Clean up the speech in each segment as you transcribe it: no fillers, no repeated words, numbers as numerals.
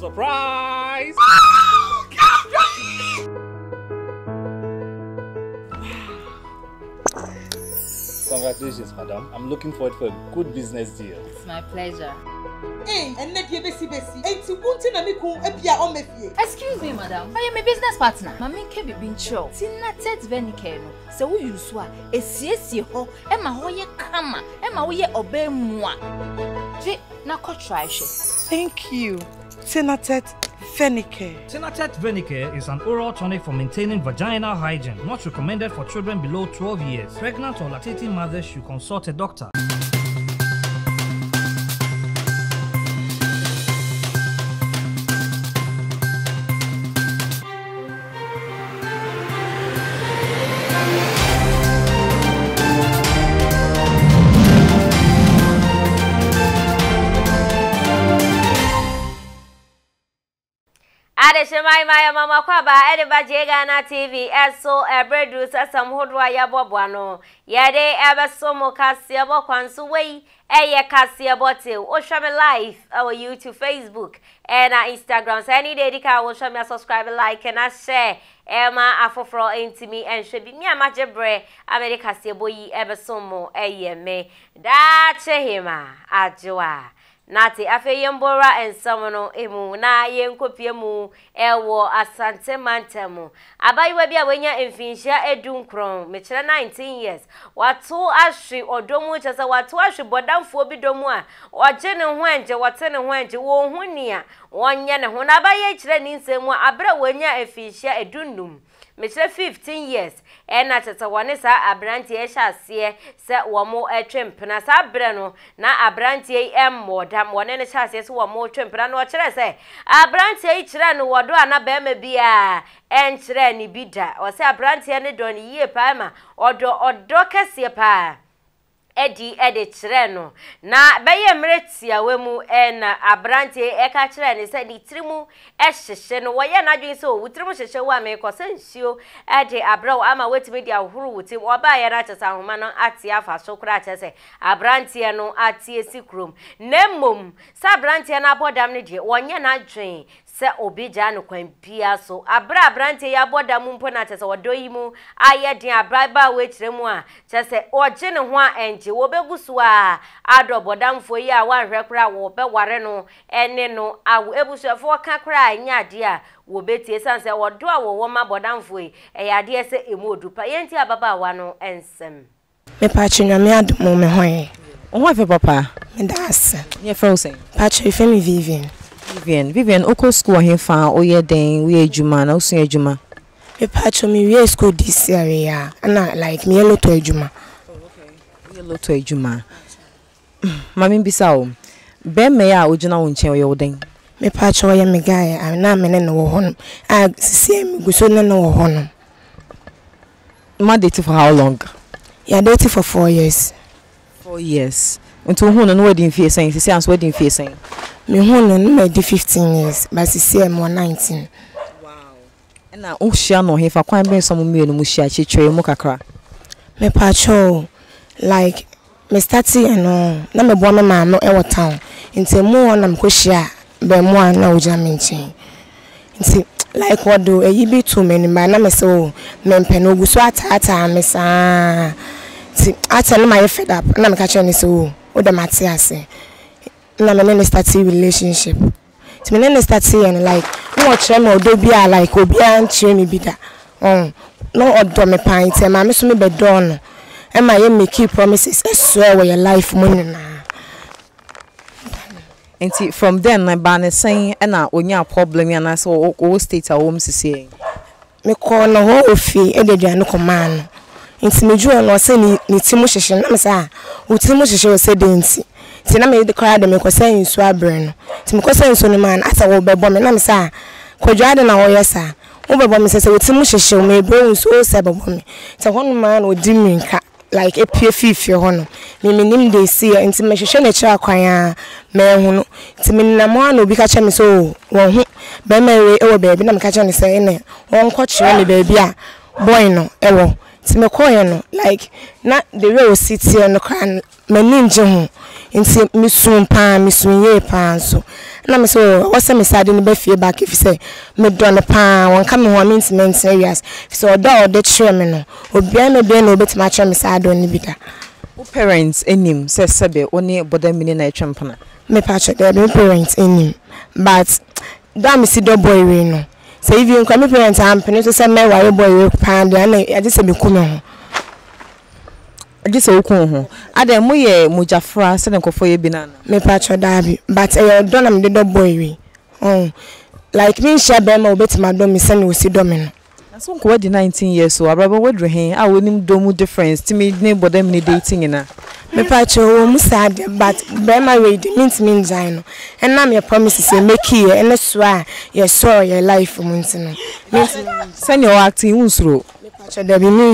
Surprise! Congratulations, madam. I'm looking forward for a good business deal. It's my pleasure. Excuse me, madam. I am a business partner. Mami can be being show. Kinaata Venike. So we use what? A CSC ho. Emma hoye kama. Emma hoye obey moi. Na ko try she. Thank you. Kinaata Venike. Kinaata Venike is an oral tonic for maintaining vaginal hygiene. Not recommended for children below 12 years. Pregnant or lactating mothers should consult a doctor. My mama kwaba ediba Ghana TV eso ebredu sasam hodwa ya bobwano yade ebesomo kasia bo kwanso wei eye kasia bote o show me live our YouTube, Facebook and Instagram. So any day dika will show me subscribe, like and share Emma afofro intimi and should be me amajebre America kasia boyi ebesomo eye me da chehima ajwa Nati afe yembora and samono emu na yenkopiemu ewo asante mantemu abayiwa bia wenya emfinhia edunkron mechira 19 years watu ahwe odomu chasa watu ahwe bodamfo bi domu a oje ne ho anje wote ne ho anje wo hunia wonye ne ho na abaye kire ni nsemu abra wenya emfinhia edunum mechira 15 years ena tata wane sa abranti e hyase se womo etwempena sa abre no na abranti e modam wane ne hyase se womo twempena no kire se abranti e kire no wodo ana ba ma bia enkire ni bida o se abranti ne do ni yie pa ma odo kese pa edi kire no na beye mretia wemu na abranti eka kire ne se di tirimu hyehye no woye na dwen so wutirimu hyehye wa me ko sensuo edi abrawo ama wetimi di ahuru wutim oba ye na chesa homa no ati afa so kura chese abranti no ati esikrum nemmom sa abranti na bodam ne die wonye na dwen se obija no kwampia so abranti ya bodam mpo na chese wodoyimu aye din abraba we kiremu a chese oje ne ho a enje wo begusu a adobodamfo yi a wanhwe kura wo be ware no ene no awo ebusuafo ka kura anya de a wo betie sanse wodo a wo ma bodamfo yi eyade ese emodupa yenti ababa wa no ensem me pachi nyame adumo me hoye on wa fe papa me das ye frozen pachi ife mi Vivian oko school he fa oye den we adwuma na osun adwuma me pachi mi we school this year ya na like me yellow to adwuma yellow to adwuma mami bisa o be me ya ogina wo nchen oye woden me pachi oye me guy na me ne no wo hono a sisi mi guso ne no wo hono ma date for how long yeah dating for 4 years 4 years until who no wedding fee saying sisi ans wedding fee saying me who no me di 15 years but sisi am 19 wow na o hia no he fa kwan ben so mo mienu mu hia chechwe mu kakra me pacho like me starting and na me bo me ma no e wo town nti mu na me ko hia be mu an na oja me nchi nti like what do e be too many ba na me so me mpe no guso atata me sa ti ata na my fed up na me ka che ni so o da mate ase na me ne start relationship ti me ne start and like no chere me odo bia like obi an chere me bida no odo me pan ti ma me so me be don e ma ye make promises e swear where your life money na and from then na ba ne saying na onya problem ya na so o state a wo msisi me ko no ho ofi e de dua no command nti me juo no se ni timu hyehye na me sa o timu hyehye o se denti ti na me de kra de me ko say nsu abre no ti me ko say nsu no man asa wo bebo me na me sa kwadwa de na wo yesa wo bebo me se o timu hyehye o me bro nsu o se bebo me ti hono man o di mi nka like a pie fifie hono me nim de see nti me hyehye na kira kwan a me hu ti me na mo na obi ka che me so wo hu be me we e wo be bi na me ka che ne se ne won ko kire ne be bi a boy no e wo Ti me call no like na the way we sit here no kan mani nje ho. Nti misun ye pa so. Na me so wo se me sade ne ba fie back if say me do ne pa won ka me ho maintenance areas. So oda de chere me no. Obia me be na obetima chere me sade oni bi da. Wo parents enim se sebe oni boda mini na etwempana. Me pa chere de parents enim. But da me see do boy we no. So if you come parents am pene so say me ware boy we pa de na e just say me kume ho. Agise okun ho adam mo ye mujafra se nkofo ye binana me patcho dabi but e do na me do boy we like me share be ma obetima do me se na osi do me no na so nko di 19 years so abraba wedru hen a wonim do mu difference ti me ne bodam ni dating na me patcho wo mu sad but be ma we di means me njan no and na me promise say make here and so a you saw your life mu ntino send your acting unsuro me patcho dabi me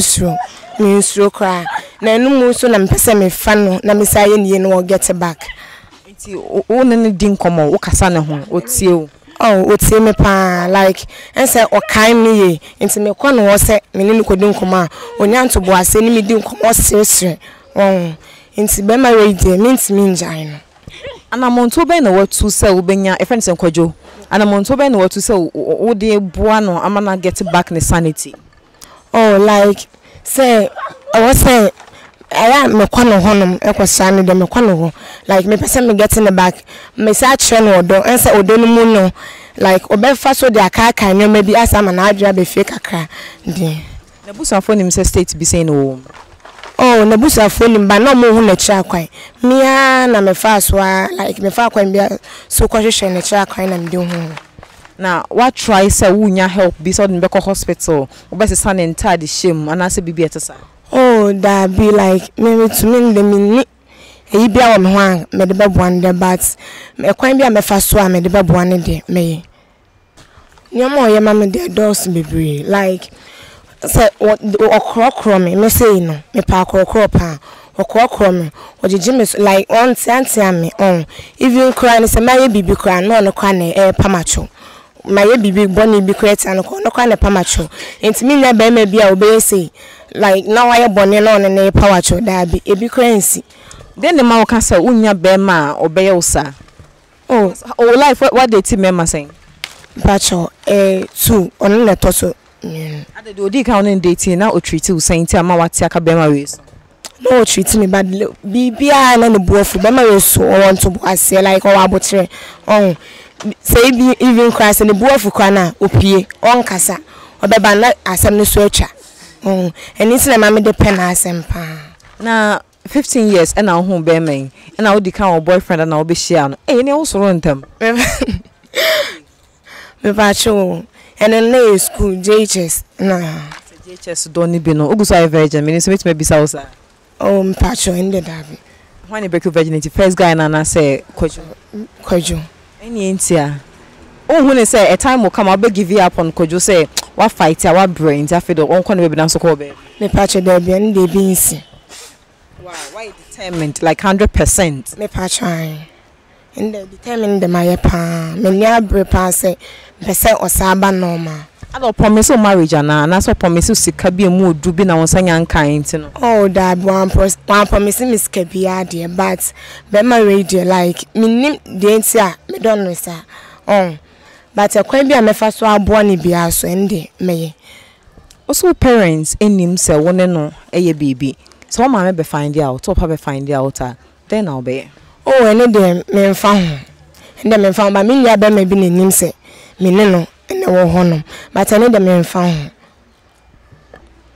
nsuro kra na enu mu so na mpese me fa no na me say ye no get back nti o ne din komo o kasa ne ho o tie o otie me pa like and say o kan me ye nti me kɔ no wo se me ne ko din koma onya nto bo ase ni me din koma sere nti be ma we die me nti me njan no anamonto be na watu se wo benya e friend se nkwadwo anamonto be na watu se wo de boa no amana get back ne sanity like say I was say I am me kwano honom ekwasa de me kwano ho like me person me get in the back me say atre no odo and say odo no mu no like obefa so de aka nyo ma bi asama na adwa be fake kakra de na busafo nim say state be saying no na busafo nim ba no mo hu na kira kwan mia na me fa so like me fa kwan bia so kwahwehwe na kira kwan na me de hu na what try say wunya help be so de be hospital obesesa ne ntade shame anase bibi etesa that be like maybe to me the mini e bia wo me ho an me de beboan de but me kwan bia me fa so a me de beboan de me nyama o ye ma me de dos bebre like say okrokro me say no me pa okrokro pa okrokro me ojiji me like on tiantia me even cry no say my bibi cry no kwa na pamacho my bibi boni bi create an no kwa na pamacho enti me nya ba me bia obey say like now I boni no ne power cho da bi e bi currency then the man can say unya be ma obey usa life what they team member saying pacho 2 on na to so ade de odi ka on dating na o treat you saying ti ama wati aka be ma we no treat me bad bibia na ne buofu be ma we so want to ase like o abotre say even Christ ne buofu kwa na opie on kasa obeba na asem ne so atwa and it's na mama de pen asempa na 15 years and now home be men and now di kan boyfriend and now be share no ne osoro ntem me pacho and in school JHS na JHS don ni bi no oguso I virgin me so me bisa usa me pacho in the dabi when you break your virginity first guy na say kwajo any entia when say a time will come I'll be give you up on kojo say what fight our brains after the on kon be na so ko be me pacho there be and dey be nsi wow why determined like 100% me pacho and they determined the my pa me nya bre pa say be say osaba normal I don't promise you marriage na so promise you sika bi mu odu bi na won sanya nkan nti no that one promise me sika bi ade but be marriage like me nim de ntia me don know sir but a kwan bia mefa so abo ne bia so ende meye also parents enim say won no eye baby so mama me be find out or papa find out then I'll be ene de me mfa ho ende me mfa ba me nya ba me bi ne nim say me ne no ene wo ho no but ene de me mfa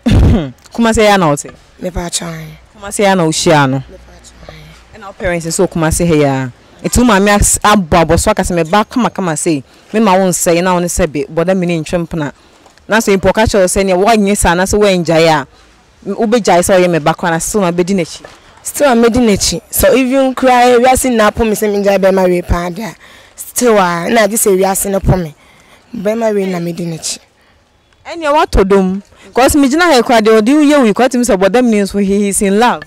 ho kuma say ya na ote me pa chan kuma say ya na ohia no me pa chan and our parents so kuma say ya itu mama ababo so aka se me ba kama say me ma won say na won say be boda me ni ntwempna na so impo ka cho say ne wo nye sa na so we njai a wo be jai so ye me ba kwana so na be di nachi still am di nachi so even cry we asin na po me say me njai be ma we pa da still na ji say we asin po me be ma we na me di nachi and you what to dum cause me jina he kwa de odi ye we kwa tim say boda me so he is in love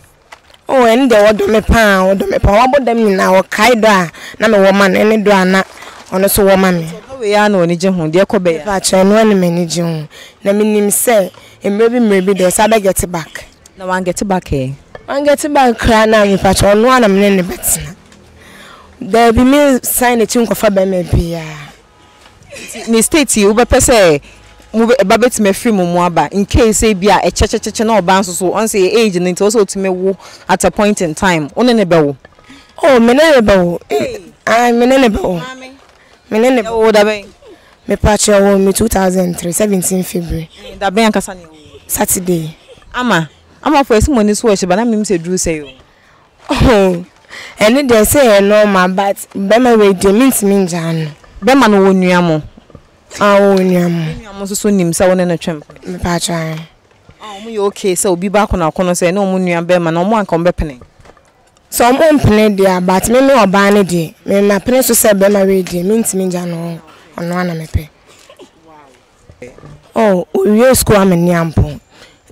and the word me pa what them na o kaido a na me woman any do ana ono so woman me we ya no ni je ho de ko be ya pa che no ni mani je ho na minim say mrebi do sa be get back na wan get back e wan get back kra na mi pa che no na me ne betina there be me sign a chin kofa be me bia ni state you be pese mu ba betime free mu aba in case say bia e chechecheche na oba nso so on say age ni nti so to me wo at a point in time one ne be wo oh me ne be wo me ne be wo me ne be wo da be me pa che wo me 2003 17 February da be ankasa ne Saturday ama for esi money so we na me say dru say yo oh and they say no ma but be ma we dey mint me njan be ma no wonua mo wonua so nim sa wona na twem me pa che mo yo okay so obi ba ko na kono say no mo nua be ma no mo anka mo be pene so mo mpene dia but me oba ne dia me ma pene so say be ma we dia mint me njan no ono ana me pe oh we school am ni ampo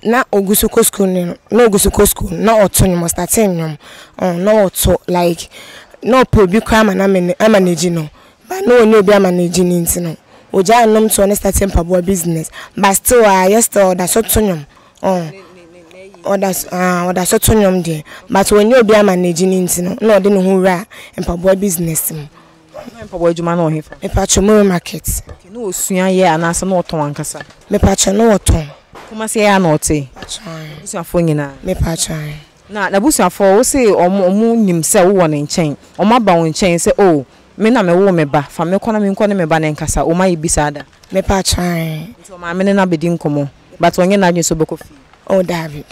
na ogusuko school ni no ogusuko school na oto ni mo starting nyom no oto like no probi kwa ma na manage no but no oni obi manage ni ntino oja nom to na starting pabo business but still yes to da so to nyom oda so to nyom de but oni obi manage ni ntino na ode no hura pabo business mu pabo adwuma na ohefa me pa chomo market no osua ye anasa na oton ankasa me pa chono oton kuma se ya na ote busuafo nyina me pa chan na busuafo wo se omo nim se wo ne nchen omo ba wo nchen se oh me na me wo me ba fa me kona me nkone me ba na nkasa o ma yibisa ada me pa chan so ma me na bedi nkomo but onye na adwen so be kofi oh david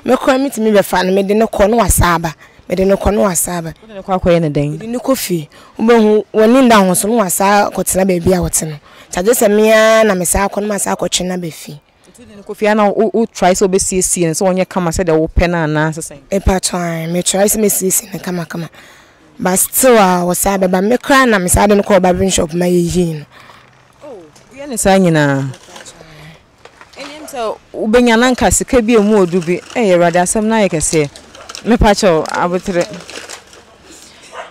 me ko mi timi be fa no me de ne ko no wasaba me de ne ko no wasaba ne ko akoye ne den de ne kofi wo woni nda ho so no wasa ko tena ba bia wote no chaje se mia na me sa ko no masa ko twena be fi ne kofi ana o try so be see so onye kama se de wo pena na sesen e pa time me try so me see ne kama but still wasaba ba me kra na me sa de ne ko barbering shop ma yeyin oh ye ne sa nyina so ubenya nanka sika bi emu odubi yerade asem na yekese me pacho abotre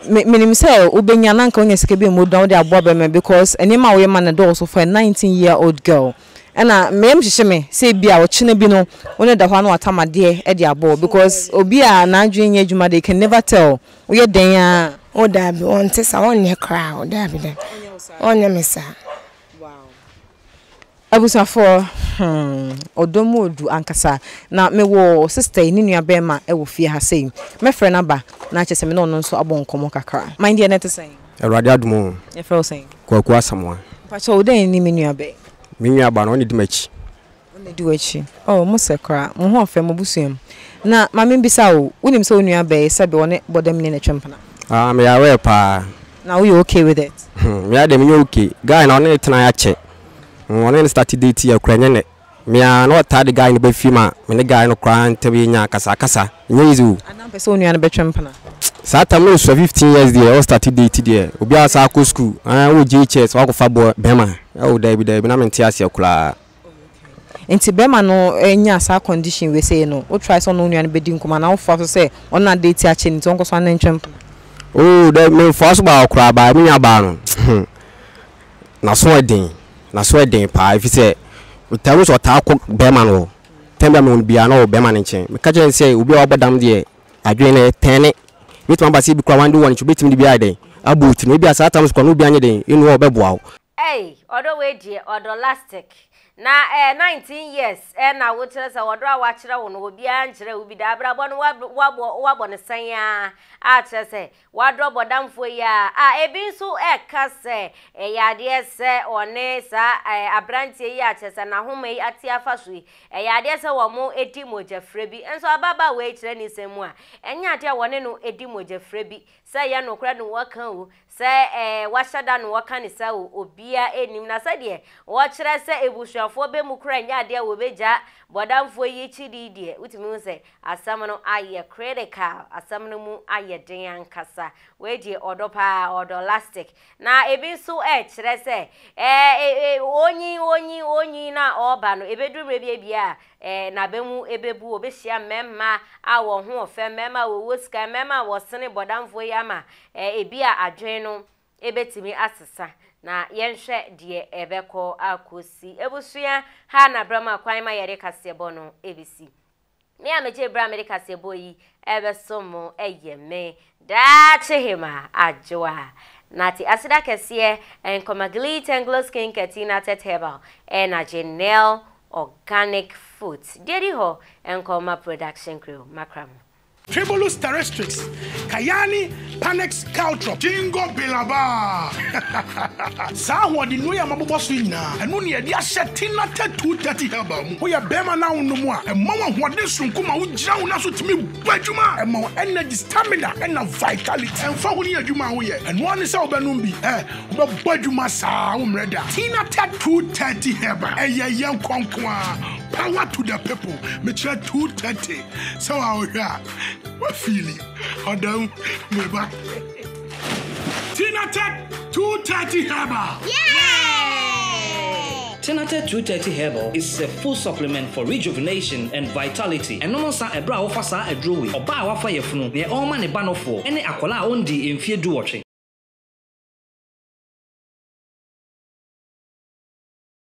minim say ubenya nanka onya sika bi emu odu de abo be me because enima we man do so for a 19-year-old girl ena mem hihye me say bia wo chine bi no woni da hwa no atamade e de abo because obi a na adwen nya adwuma they can never tell we ye den a o da bi on tesa on ye kra o da bi den onya mesa abusafo odomo odu ankasa na me wo sister ni nua bema e wo fie ha sei me frɛ na ba na kyese me no nso abonkomo kakra mind ye net sei Erade adumo ye frɛ sei kwaku asamwa pa cho odan ni me nua be me nua ba no ne dimachi ne di wachi oh mo sekra mo ho afɛ mo busuam na ma me bisa wo wonim sɛ onua be sɛbe woni bodam ne twempana me ya we pa na we okay with it me ya dem okay guy na one tena ya che one start date ya kura nyene me ya no ta de guy no be fima me ne guy no kura ntabi nya kasa nyezu adam pese onua no be twempana sa tam no so 15 years there all start date there obi asa ko school wo JHS wa ko fa bo bema o da bi na me ntia ase kura enti bema no enya sa condition we say no o try so no onua no be di nkoma na wo fa so say on na date a che nti onko so na ntwempana oh da me force ba kura ba me nya ba no na so edin pa if say utawo so ta ko bema no tembe me bia no bema ne nchen me ka je say obi wa bodam de adwen ne tene bitu amba si bi kwa wandu won chubetim de bia den abuti no bia sa tam so no bia nye den enu obeboa odo we die odo lastic na 19 years na wo kire se wodo a wa kire wo no obi an kire obi da bra bo no wa bo ne san ya a kire se wado bodamfo ya ebi nso ka se yade se one sa abrantie ya kire se na homa yi ati afa so yi yade se wo mo edi mojafre bi enso ababa we kire ni semu a enya ade wone no edi mojafre bi se ya no kra no wakan wo se washada no wakan se obia enim na se de wo kire se ebusuafo be mu kra nya ade wo beja bodamfo yi chidi de utimi se asam no aye critical asam no mu aye den ankasa we die odopa odolastic na ebi so kire se onyi na oba no ebedumre bia na bemu ebebu obehia memma a wo ho ofe memma wo woska memma wo sene bodamfo yi ama ebi a adwen no ebetimi asesa na yenhwe de ebeko akosi ebusua ha na brama kwan ma yere kasebo no ebisi me ameje bra America sebo yi ebesomo eyeme da chehima ajoa nati asida kese enkomaglit anglo skin Kinaata herbal na Janelle organic foods dedi ho enkoma production crew makram Tribulus terrestrix, Kayani, Panex Caltrop, Jingo Bilaba. Sawa di nuya mabubo swina. Enuni ya dia shetina te 230 herbal. Oya bema na unumwa. Mama wade sunkuma ujira unasu timi bajuma. Mama energy, stamina, and vitality. And fa wuni ya juma uye. And one is our benumbi. Uba bajuma sa umreda. Tina te 230 herbal. Eye young konkwa. Power to the people. Me try 230. So I what feeling? Adam, me back. Kinaata 230 herbal. Kinaata 230 herbal is a full supplement for rejuvenation and vitality. And no sa ebra offer sa edrowi. Oba wafa yefunu. Ne all man e banofo. Ene akola ondi emfie duoche.